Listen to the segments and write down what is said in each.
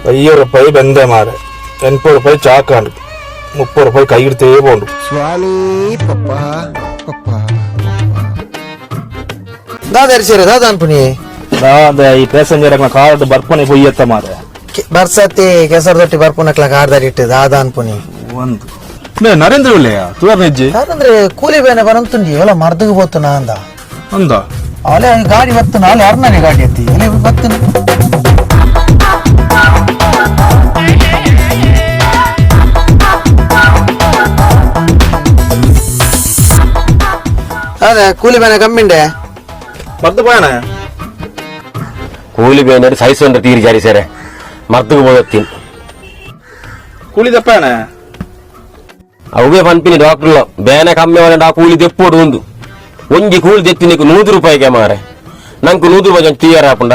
₹1000 ബന്ധ മാറ്, ₹80 ചാക്കാണ്ട്, ₹30 കൈയെടുത്തേ പോണ്ടു. സ്വാമി പപ്പാ പപ്പാ ದಾದರ್ಶಿರ ದಾದಾನ್ ಪುನಿ ಈ ಪ್ಯಾಸೆಂಜರ್ ಕಾರ್ಡ್ ಬರ್ಪನೆ ಪೊಯ್ಯತ್ತ ಮಾರೆ ಬರ್ಸತಿ ಕೆಸರು ತೊಟ್ಟಿ ಬರ್ಪುನಕ್ಲ ಕಾರ್ದಾರಿಟ್ಟು ದಾದಾನ್ ಪುನಿ ಒಂದು ನರೇಂದ್ರ ಒಳ್ಳೆಯ ತುವರ್ ನೆಜ್ಜಿ ಯಾಕಂದ್ರೆ ಕೂಲಿ ಬೇನೆ ಬರಂತುಂಡಿ ಎಲ್ಲ ಮರ್ದಗೆ ಹೋತು ನಾ ಅಂದ ಅಂದ ಅಲೆ ಗಾಡಿ ಬತ್ತು ನಾಳೆ ಅರ್ನನೆ ಗಾಡಿ ಎತ್ತಿ ಅಲೆ ಬತ್ತು ಅದೇ ಕೂಲಿ ಬೇನೆ ಕಮ್ಮಿಂಡೆ ಮರ್ದು പോയാണ ಕೂಲಿ ಬೇಂದ್ರೆ ಸೈಸೊಂದು ತೀರಿ ಜಾರಿ ಸೇರೆ ಮರ್ದಕ್ಕೆ ಹೋಗತ್ತೀನಿ ಕೂಲಿ ತಪ್ಪಾಣ ಅವೇ ಪಂಪಿನಿ ಡಾಕ್ಟರ್లో ಬೇನೆ ಕಮ್ಮಿ ಅವನ ಕೂಲಿ ತೆಪ್ಪೋಡು ಒಂಜಿ ಕೂಲಿ ತೆತ್ತಿ ನೀಕು ₹100 ಮಾರೆ ನಂಕು ₹100 ತೀಯರ ಹಾಪುಂಡ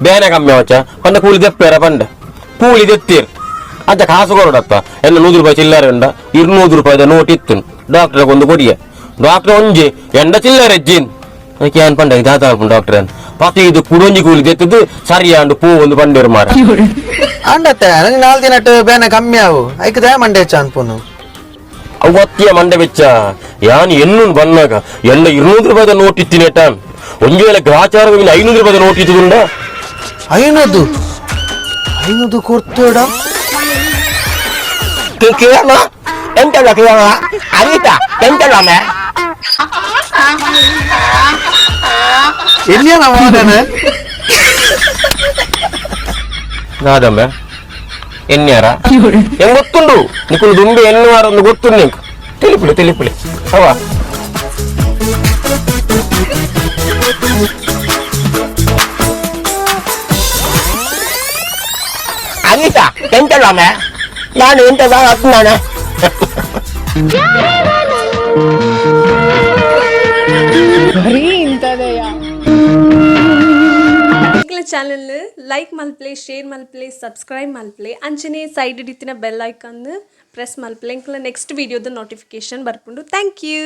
ಬೇನೆ ಕಮ್ಮಿ ಅವಚ್ಚ ಪಂಡ ಕೂಲಿ ತೆಪ್ಪೇರ ಪಂಡ ಕೂಲಿ ತೆತ್ತೀರ್ ಅಜ್ಜ ಕಾಸು ಕೊರಡತ್ತ ಎಲ್ಲ ₹100 ಚಿಲ್ಲರೆ ಉಂಡ ₹200 ನೋಟ್ ಇತ್ತು ಡಾಕ್ಟರ್ ಒಂದು ಕೊಡಿಯ ಡಾಕ್ಟರ್ ಒಂಜಿ ಎಂಡ ಚಿಲ್ಲರೆ ಎಜ್ಜಿನ್ ಅದಕ್ಕೆ ಏನ್ ಪಂಡ ಇದಾತ ಡಾಕ್ಟರ್ ಪತಿ ಇದು ಕುಡೊಂಜಿ ಕೂಲಿ ತೆತ್ತದು ಸರಿಯಾಂಡು ಪೂ ಒಂದು ಪಂಡೇರು ಮಾರ ಅಂಡತ್ತೆ ನಂಗೆ 4 ದಿನ ಬೇನೆ ಕಮ್ಮಿ ಆವು ಐಕದೇ ಮಂಡೆ ಹೆಚ್ಚ ಅನ್ಪುನು ಅವತ್ತಿಯ ಮಂಡೆ ಬೆಚ್ಚ ಯಾನ್ ಎನ್ನು ಬನ್ನಾಗ ಎಲ್ಲ ₹200 ನೋಟ್ ಇತ್ತಿನ ಟಾನ್ ಒಂಜಿ ವೇಳೆ ಗ್ರಾಚಾರ ₹500 ನೋಟ್ ಇತ್ತುಂಡ 500 ಕೊಡ್ತೋಡ ಕೇಳ ಎಂತಲ್ಲ ಕೇಳ ಅನಿತಾ ಎಂತಲ್ಲ ಮೇ ಎಲ್ಲಿಯ ನಾವು ನಾದಮ್ಮ ಎನ್ಯಾರ ಹೆಂಗ್ ಗೊತ್ತುಂಡು ನಿಕ್ಕುಲು ದುಂಬಿ ಎನ್ನುವಾರ ಒಂದು ಗೊತ್ತುಂಡು ನಿಂಕು ತಿಳಿಪುಳಿ ಅವ ಅನಿತಾ ಎಂತಲ್ಲ ಮೇ ನಾನು ಎಂತ ಹತ್ತಾನೆ ಚಾನಲ್ ಲೈಕ್ ಮಲ್ಪ್ಲೆ ಶೇರ್ ಮಲ್ಪ್ಲೆ ಸಬ್ಸ್ಕ್ರೈಬ್ ಮಲ್ಪ್ಲೆ ಅಂಚನೆ ಸೈಡ್ ಇಡಿತಿನ ಬೆಲ್ ಐಕಾನ್ ಪ್ರೆಸ್ ಮಲ್ಪ್ಲೆ ನೆಕ್ಸ್ಟ್ ವಿಡಿಯೋದ ನೋಟಿಫಿಕೇಶನ್ ಬರ್ಕೊಂಡು ಥ್ಯಾಂಕ್ ಯು.